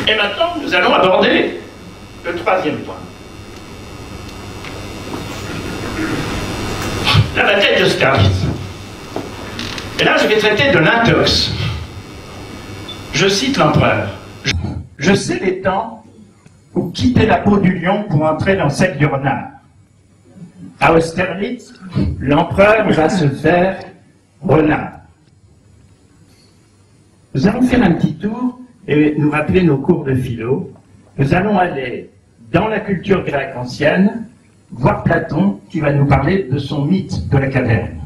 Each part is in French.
Et maintenant, nous allons aborder le troisième point. La bataille d'Austerlitz. Et là, je vais traiter de l'intox. Je cite l'empereur. Je sais les temps où quitter la peau du lion pour entrer dans celle du renard. À Austerlitz, l'empereur va se faire renard. Nous allons faire un petit tour et nous rappeler nos cours de philo. Nous allons aller dans la culture grecque ancienne, voir Platon qui va nous parler de son mythe de la caverne.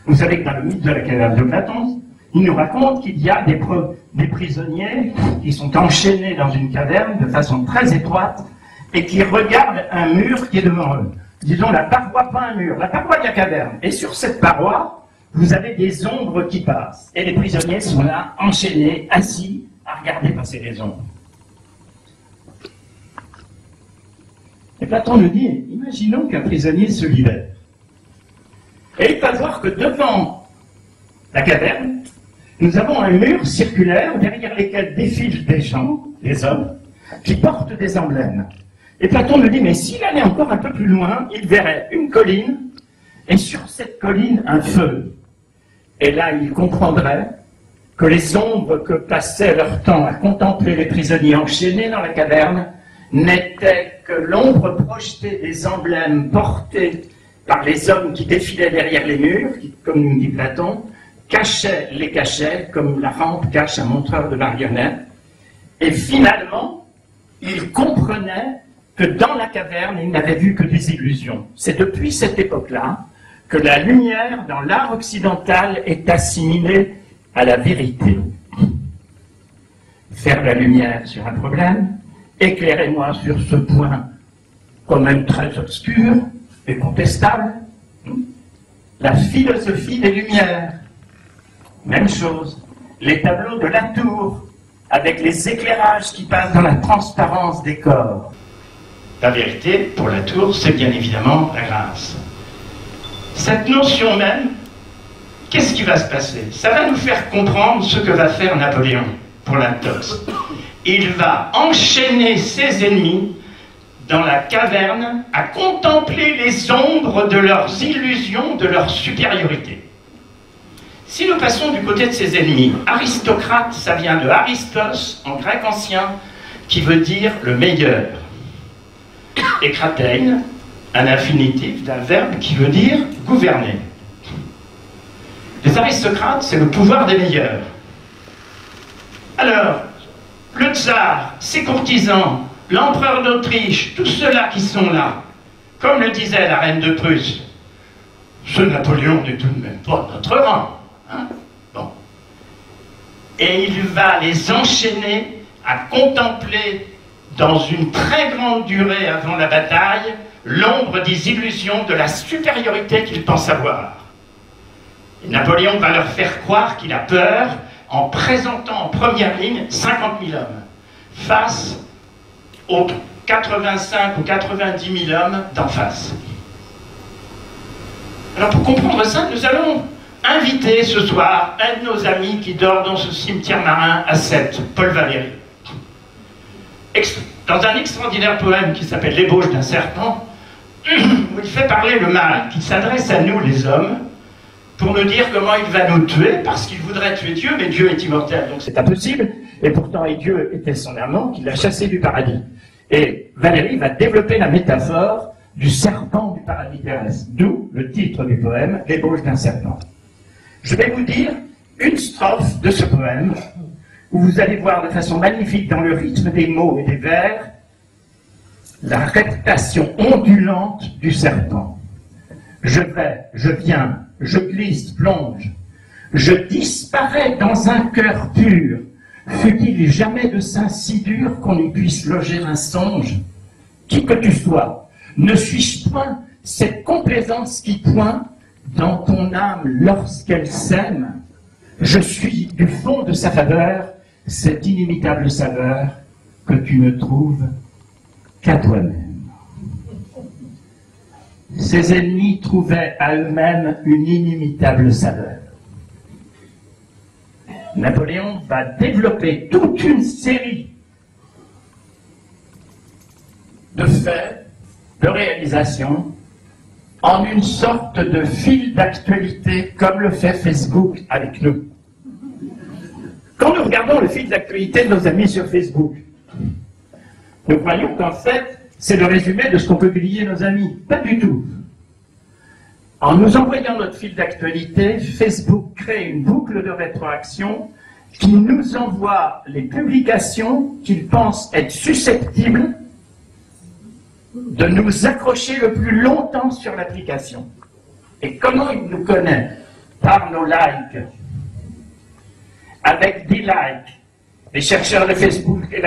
Vous savez que dans le mythe de la caverne de Platon, il nous raconte qu'il y a des prisonniers qui sont enchaînés dans une caverne de façon très étroite et qui regardent un mur qui est devant eux. Disons la paroi, pas un mur, la paroi de la caverne. Et sur cette paroi, vous avez des ombres qui passent. Et les prisonniers sont là, enchaînés, assis, à regarder passer les ombres. Et Platon nous dit, imaginons qu'un prisonnier se libère. Et il va voir que devant la caverne, nous avons un mur circulaire derrière lesquels défilent des gens, des hommes, qui portent des emblèmes. Et Platon nous dit, mais s'il allait encore un peu plus loin, il verrait une colline, et sur cette colline, un feu. Et là, il comprendrait que les ombres que passaient leur temps à contempler les prisonniers enchaînés dans la caverne n'étaient que l'ombre projetée des emblèmes portés par les hommes qui défilaient derrière les murs, qui, comme nous dit Platon, cachaient les cachets, comme la rampe cache un montreur de marionnettes. Et finalement, il comprenait que dans la caverne, il n'avait vu que des illusions. C'est depuis cette époque-là que la lumière, dans l'art occidental, est assimilée à la vérité. Faire la lumière sur un problème, éclairez-moi sur ce point, quand même très obscur et contestable. La philosophie des Lumières. Même chose. Les tableaux de Latour, avec les éclairages qui passent dans la transparence des corps. La vérité, pour Latour, c'est bien évidemment la grâce. Cette notion même, qu'est-ce qui va se passer? Ça va nous faire comprendre ce que va faire Napoléon pour l'intox. Il va enchaîner ses ennemis dans la caverne à contempler les ombres de leurs illusions, de leur supériorité. Si nous passons du côté de ses ennemis, aristocrate, ça vient de Aristos, en grec ancien, qui veut dire le meilleur. Et kratein, un infinitif d'un verbe qui veut dire gouverner. Les aristocrates, c'est le pouvoir des meilleurs. Alors, le tsar, ses courtisans, l'empereur d'Autriche, tous ceux-là qui sont là, comme le disait la reine de Prusse, ce Napoléon n'est tout de même pas notre rang. Hein? Bon. Et il va les enchaîner à contempler dans une très grande durée avant la bataille l'ombre des illusions de la supériorité qu'ils pensent avoir. Et Napoléon va leur faire croire qu'il a peur en présentant en première ligne 50 000 hommes face aux 85 ou 90 000 hommes d'en face. Alors pour comprendre ça, nous allons inviter ce soir un de nos amis qui dort dans ce cimetière marin à Sète, Paul Valéry. Dans un extraordinaire poème qui s'appelle L'ébauche d'un serpent, où il fait parler le mal, qui s'adresse à nous les hommes, pour nous dire comment il va nous tuer, parce qu'il voudrait tuer Dieu, mais Dieu est immortel, donc c'est impossible, et pourtant Dieu était son amant qui l'a chassé du paradis. Et Valéry va développer la métaphore du serpent du paradis terrestre, d'où le titre du poème, L'ébauche d'un serpent. Je vais vous dire une strophe de ce poème, où vous allez voir de façon magnifique, dans le rythme des mots et des vers, la répétition ondulante du serpent. Je vais, je viens, je glisse, plonge, je disparais dans un cœur pur. Fut-il jamais de sein si dur qu'on y puisse loger un songe? Qui que tu sois, ne suis-je point cette complaisance qui pointe dans ton âme lorsqu'elle s'aime? Je suis du fond de sa faveur cette inimitable saveur que tu ne trouves qu'à toi-même. Ses ennemis trouvaient à eux-mêmes une inimitable saveur. Napoléon va développer toute une série de faits, de réalisations, en une sorte de fil d'actualité, comme le fait Facebook avec nous. Quand nous regardons le fil d'actualité de nos amis sur Facebook, nous croyons qu'en fait, c'est le résumé de ce qu'ont publié nos amis. Pas du tout. En nous envoyant notre fil d'actualité, Facebook crée une boucle de rétroaction qui nous envoie les publications qu'il pense être susceptibles de nous accrocher le plus longtemps sur l'application. Et comment il nous connaît? Par nos likes. Avec des likes. Les chercheurs de Facebook et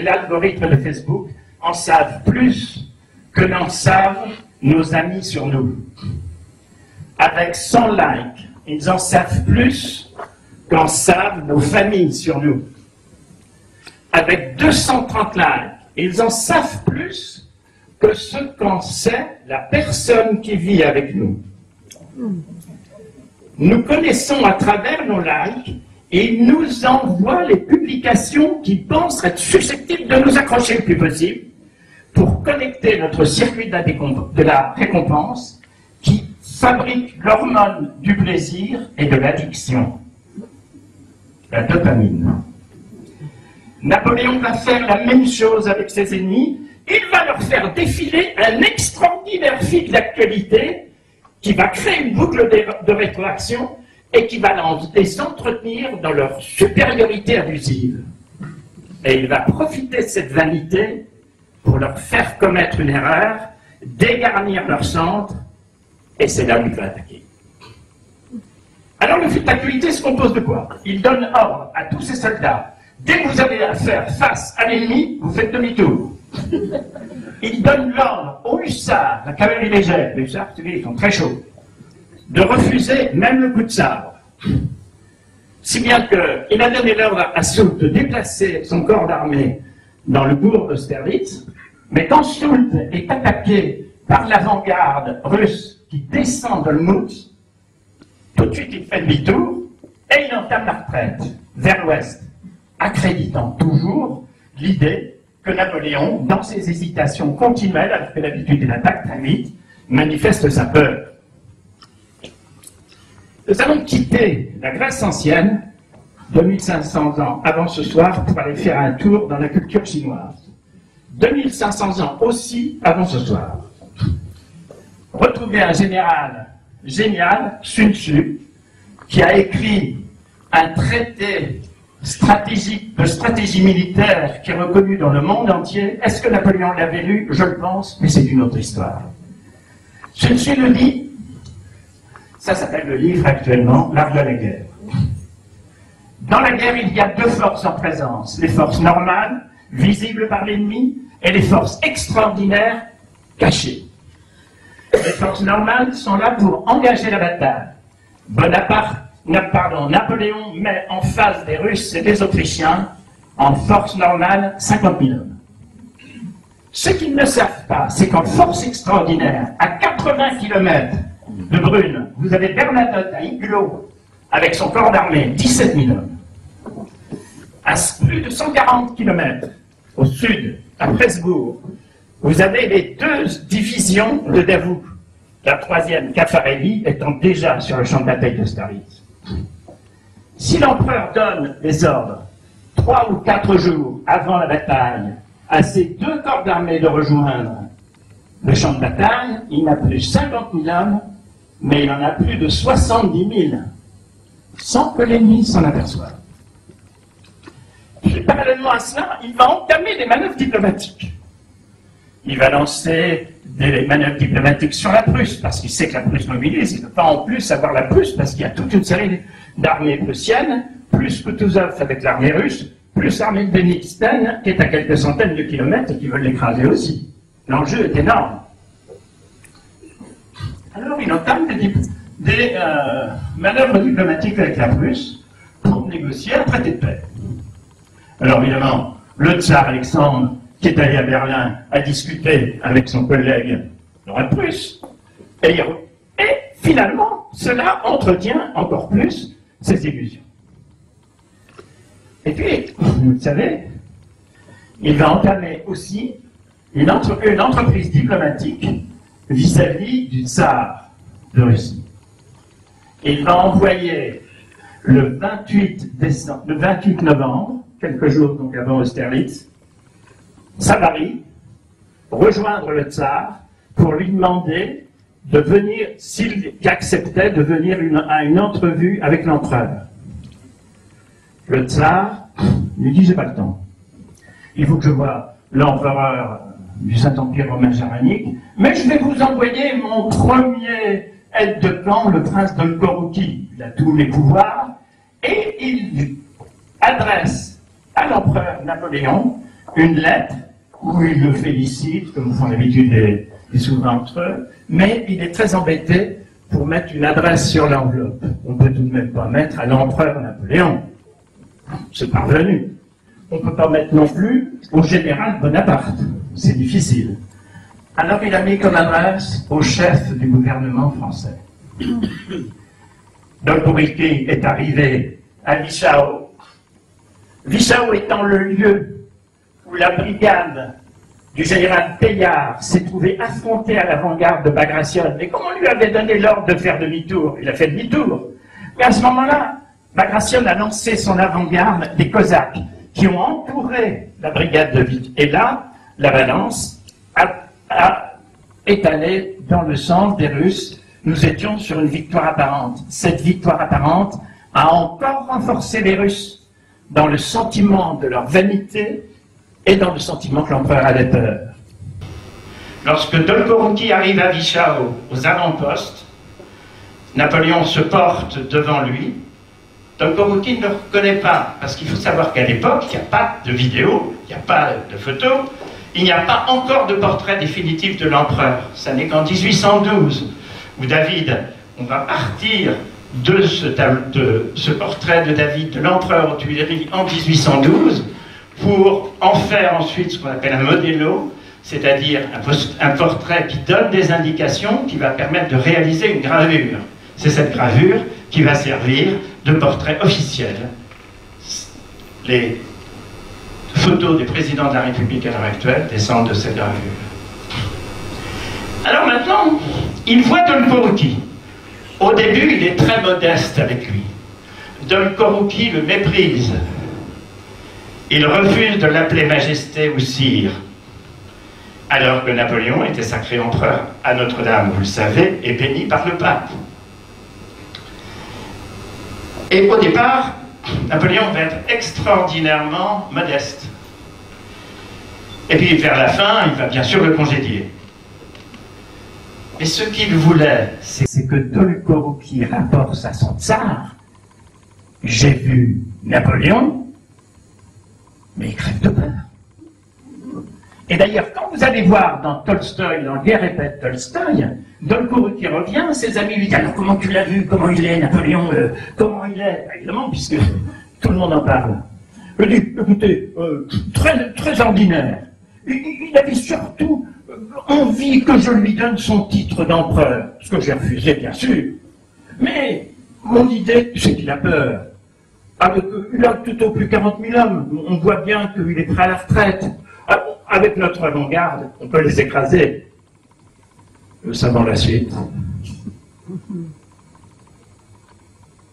l'algorithme de Facebook en savent plus que n'en savent nos amis sur nous. Avec 100 likes, ils en savent plus qu'en savent nos familles sur nous. Avec 230 likes, ils en savent plus que ce qu'en sait la personne qui vit avec nous. Nous connaissons à travers nos likes et ils nous envoient les publications qu'ils pensent être susceptibles de nous accrocher le plus possible pour connecter notre circuit de la récompense qui fabrique l'hormone du plaisir et de l'addiction, la dopamine. Napoléon va faire la même chose avec ses ennemis. Il va leur faire défiler un extraordinaire fil d'actualité qui va créer une boucle de rétroaction et qui va les entretenir dans leur supériorité abusive. Et il va profiter de cette vanité pour leur faire commettre une erreur, dégarnir leur centre, et c'est là où il va attaquer. Alors le fil d'actualité se compose de quoi? Il donne ordre à tous ses soldats. Dès que vous avez à faire face à l'ennemi, vous faites demi-tour. Il donne l'ordre aux hussards, la cavalerie légère, les hussards, ils sont très chauds, de refuser même le coup de sabre. Si bien qu'il a donné l'ordre à Soult de déplacer son corps d'armée dans le bourg d'Austerlitz, mais quand Soult est attaqué par l'avant-garde russe qui descend de l'Olmutz, tout de suite il fait demi-tour et il entame la retraite vers l'ouest, accréditant toujours l'idée que Napoléon, dans ses hésitations continuelles, alors que d'habitude il attaque très vite, manifeste sa peur. Nous allons quitter la Grèce ancienne, 2500 ans avant ce soir, pour aller faire un tour dans la culture chinoise. 2500 ans aussi avant ce soir. Retrouver un général génial, Sun Tzu, qui a écrit un traité stratégique de stratégie militaire qui est reconnu dans le monde entier. Est-ce que Napoléon l'avait lu? Je le pense, mais c'est une autre histoire. Sun Tzu nous dit, ça s'appelle le livre actuellement, L'art de la guerre. Dans la guerre, il y a deux forces en présence. Les forces normales, visibles par l'ennemi, et les forces extraordinaires, cachées. Les forces normales sont là pour engager la bataille. Napoléon met en face des Russes et des Autrichiens, en force normale, 50 000 hommes. Ce qu'ils ne savent pas, c'est qu'en force extraordinaire, à 80 km de Brune, vous avez Bernadotte à Iglo, avec son corps d'armée, 17 000 hommes. À plus de 140 km au sud, à Presbourg, vous avez les deux divisions de Davout, la troisième, Caffarelli, étant déjà sur le champ de bataille d'Austerlitz. Si l'empereur donne des ordres 3 ou 4 jours avant la bataille à ces deux corps d'armée de rejoindre le champ de bataille, il n'a plus 50 000 hommes, mais il en a plus de 70 000, sans que l'ennemi s'en aperçoive. Et parallèlement à cela, il va entamer des manœuvres diplomatiques. Il va lancer des manœuvres diplomatiques sur la Prusse, parce qu'il sait que la Prusse mobilise. Il ne peut pas en plus avoir la Prusse, parce qu'il y a toute une série d'armées prussiennes, plus Kutuzov avec l'armée russe, plus l'armée de Bennigsen, qui est à quelques centaines de kilomètres et qui veulent l'écraser aussi. L'enjeu est énorme. Alors il entame des manœuvres diplomatiques avec la Prusse pour négocier un traité de paix. Alors évidemment, le tsar Alexandre, qui est allé à Berlin, a discuté avec son collègue dans la Prusse, et finalement, cela entretient encore plus ses illusions. Et puis, vous le savez, il va entamer aussi une entreprise diplomatique vis-à-vis du tsar de Russie. Il va envoyer le 28 novembre, quelques jours donc avant Austerlitz, Savary rejoindre le tsar pour lui demander de venir, s'il acceptait, de venir à une entrevue avec l'empereur. Le tsar lui dit: j'ai pas le temps. Il faut que je voie l'empereur du Saint-Empire romain germanique, mais je vais vous envoyer mon premier aide de camp, le prince Dolgorouki. Il a tous les pouvoirs, et il adresse à l'empereur Napoléon une lettre où il le félicite, comme font l'habitude les souverains entre eux, mais il est très embêté pour mettre une adresse sur l'enveloppe. On ne peut tout de même pas mettre à l'empereur Napoléon. C'est parvenu. On ne peut pas mettre non plus au général Bonaparte. C'est difficile. Alors il a mis comme adresse au chef du gouvernement français. Dolgorouki est arrivé à Wischau. Wischau étant le lieu où la brigade du général Paillard s'est trouvée affrontée à l'avant-garde de Bagration. Et comme on lui avait donné l'ordre de faire demi-tour, il a fait demi-tour. Mais à ce moment-là, Bagration a lancé son avant-garde des Cosaques qui ont entouré la brigade de Witt. Et là, la balance est allée dans le sens des Russes. Nous étions sur une victoire apparente. Cette victoire apparente a encore renforcé les Russes dans le sentiment de leur vanité et dans le sentiment que l'empereur avait peur. Lorsque Dolgorouki arrive à Wischau, aux avant-postes, Napoléon se porte devant lui. Dolgorouki ne le reconnaît pas, parce qu'il faut savoir qu'à l'époque, il n'y a pas de vidéo, il n'y a pas de photos, il n'y a pas encore de portrait définitif de l'empereur. Ça n'est qu'en 1812, où David, on va partir de ce portrait de David, de l'empereur aux Tuileries en 1812, pour en faire ensuite ce qu'on appelle un modello, c'est-à-dire un portrait qui donne des indications, qui va permettre de réaliser une gravure. C'est cette gravure qui va servir de portrait officiel. Les photos des présidents de la République à l'heure actuelle descendent de cette gravure. Alors maintenant, il voit Dolgorouki. Au début, il est très modeste avec lui. Dolgorouki le méprise. Il refuse de l'appeler Majesté ou Sire, alors que Napoléon était sacré empereur à Notre-Dame, vous le savez, et béni par le pape. Et au départ, Napoléon va être extraordinairement modeste. Et puis vers la fin, il va bien sûr le congédier. Mais ce qu'il voulait, c'est que Dolgorouki rapporte à son tsar: j'ai vu Napoléon, mais il crève de peur. Et d'ailleurs, quand vous allez voir dans Tolstoï, dans Guerre et paix de Tolstoï, Dolgorouki revient, ses amis lui disent: alors comment tu l'as vu, comment il est, Napoléon, comment il est? Évidemment, puisque tout le monde en parle. Je dis: écoutez, très ordinaire. Il avait surtout envie que je lui donne son titre d'empereur, ce que j'ai refusé, bien sûr. Mais mon idée, c'est qu'il a peur. Il a tout au plus 40 000 hommes. On voit bien qu'il est prêt à la retraite. Avec notre avant-garde, on peut les écraser. Nous savons la suite.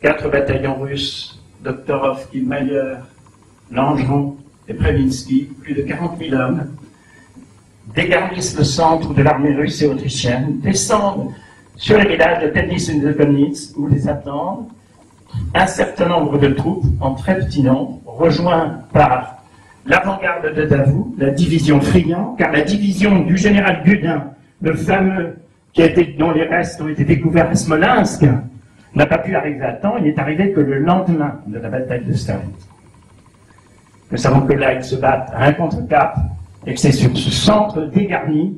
4 bataillons russes, Doktorov, Kielmayer, Langeron et Przewinski, plus de 40 000 hommes, dégarnissent le centre de l'armée russe et autrichienne, descendent sur les villages de Tennis et de Konitz, où les attendent un certain nombre de troupes, en très petit nombre, rejoints par l'avant-garde de Davout, la division Friant, car la division du général Gudin, le fameux dont les restes ont été découverts à Smolensk, n'a pas pu arriver à temps. Il n'est arrivé que le lendemain de la bataille de Stalingrad. Nous savons que là, ils se battent à un contre 4, et que c'est sur ce centre dégarni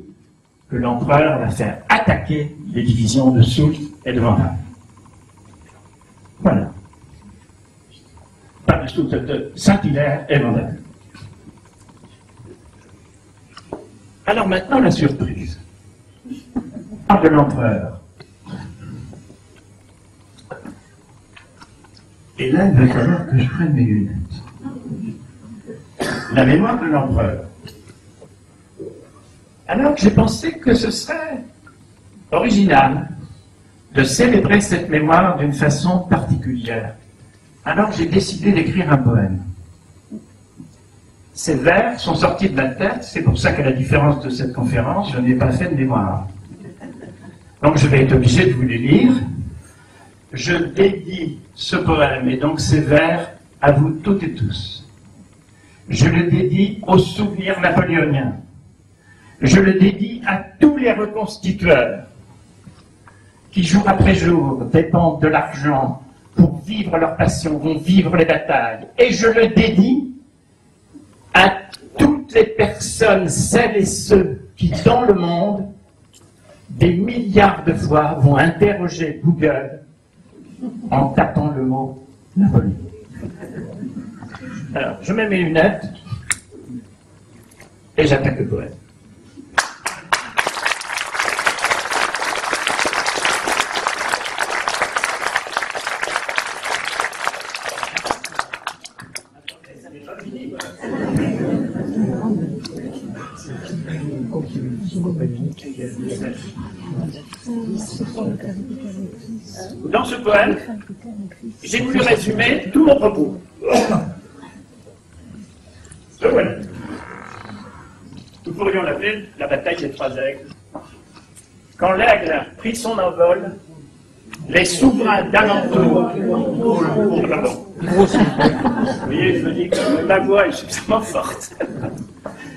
que l'empereur va faire attaquer les divisions de Soult et de Vandamme. Voilà. Pas de Soult, de Saint-Hilaire et Vandamme. Alors maintenant, la surprise. De l'empereur. Et là, il va falloir que je prenne mes lunettes. La mémoire de l'empereur. Alors j'ai pensé que ce serait original de célébrer cette mémoire d'une façon particulière. Alors j'ai décidé d'écrire un poème. Ces vers sont sortis de ma tête, c'est pour ça qu'à la différence de cette conférence, je n'ai pas fait de mémoire. Donc je vais être obligé de vous les lire. Je dédie ce poème et donc ces vers à vous toutes et tous. Je le dédie aux souvenirs napoléoniens. Je le dédie à tous les reconstitueurs qui, jour après jour, dépendent de l'argent pour vivre leur passion, vont vivre les batailles. Et je le dédie à toutes les personnes, celles et ceux qui, dans le monde, des milliards de fois, vont interroger Google en tapant le mot Napoléon. Alors, je mets mes lunettes et j'attaque le poème. Dans ce poème, j'ai voulu résumer tout mon propos. Le voilà. Nous pourrions l'appeler la bataille des trois aigles. Quand l'aigle prit son envol, les souverains d'alentour. Pardon. Vous voyez, je me dis que ma voix est suffisamment forte.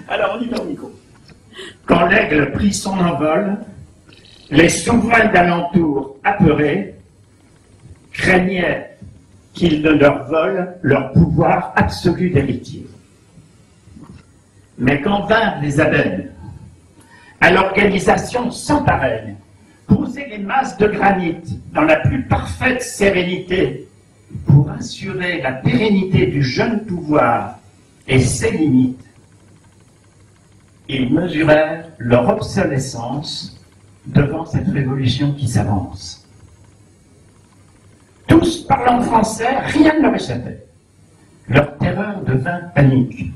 Alors, on y va au micro. Quand l'aigle prit son envol, les souverains d'alentour, apeurés, craignaient qu'il ne leur vole leur pouvoir absolu d'héritier. Mais quand vinrent les abeilles, à l'organisation sans pareille, poser les masses de granit dans la plus parfaite sérénité pour assurer la pérennité du jeune pouvoir et ses limites, ils mesurèrent leur obsolescence devant cette révolution qui s'avance. Tous parlant français, rien ne leur échappait. Leur terreur devint panique.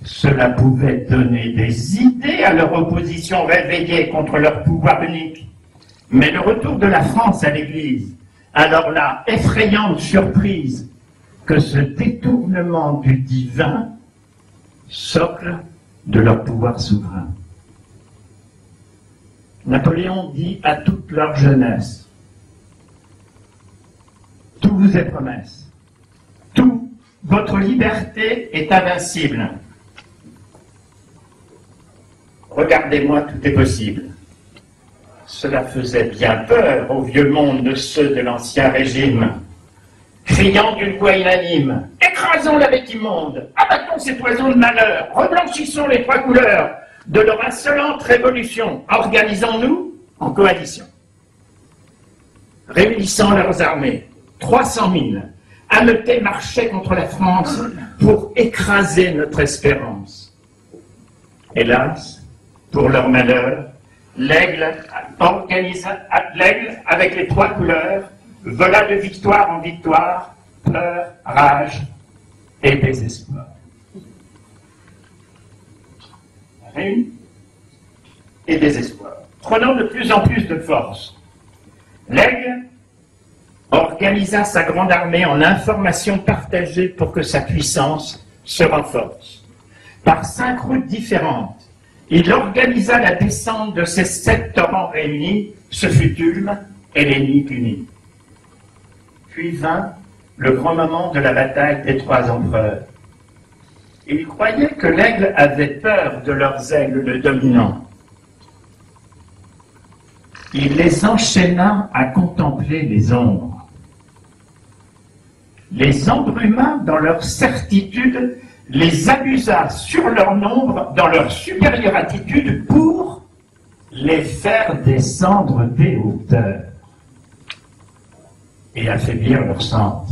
Cela pouvait donner des idées à leur opposition réveillée contre leur pouvoir unique. Mais le retour de la France à l'Église, alors la effrayante surprise que ce détournement du divin, socle de leur pouvoir souverain. Napoléon dit à toute leur jeunesse, tout vous est promesse, tout votre liberté est invincible. Regardez-moi, tout est possible. Cela faisait bien peur aux vieux monde de ceux de l'ancien régime. Criant d'une voix unanime, écrasons la bête immonde, abattons ces poisons de malheur, reblanchissons les trois couleurs de leur insolente révolution, organisons-nous en coalition. Réunissant leurs armées, 300 000, ameutés marchaient contre la France pour écraser notre espérance. Hélas, pour leur malheur, l'aigle avec les trois couleurs vola de victoire en victoire, peur, rage et désespoir. Haine et désespoir. Prenant de plus en plus de force, l'aigle organisa sa grande armée en informations partagées pour que sa puissance se renforce. Par 5 routes différentes, il organisa la descente de ces 7 torrents réunis, ce fut Ulm et les Nids unis. Puis vint le grand moment de la bataille des 3 empereurs. Ils croyaient que l'aigle avait peur de leurs aigles le dominant. Il les enchaîna à contempler les ombres. Les embruma dans leur certitude, les abusa sur leur nombre, dans leur supérieure attitude, pour les faire descendre des hauteurs et affaiblir leur centre.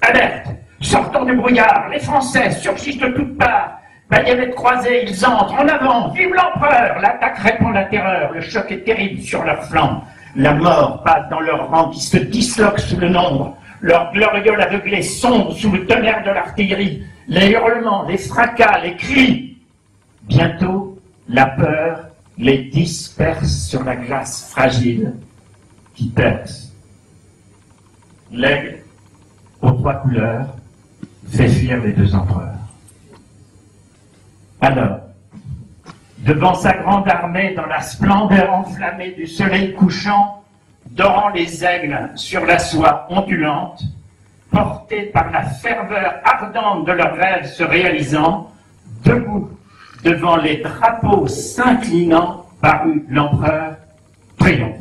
Alerte! Sortons du brouillard, les Français surgissent de toutes parts, baïonnettes croisées, ils entrent, en avant, vive l'empereur! L'attaque répand la terreur, le choc est terrible sur leurs flancs, la mort passe dans leurs rangs qui se disloquent sous le nombre, leur gloriole aveuglé sombre sous le tonnerre de l'artillerie, les hurlements, les fracas, les cris. Bientôt, la peur les disperse sur la glace fragile qui perce. L'aigle, aux 3 couleurs, fait fuir les 2 empereurs. Alors, devant sa grande armée, dans la splendeur enflammée du soleil couchant, dorant les aigles sur la soie ondulante, portés par la ferveur ardente de leurs rêves se réalisant, debout devant les drapeaux s'inclinant, parut l'empereur triomphant.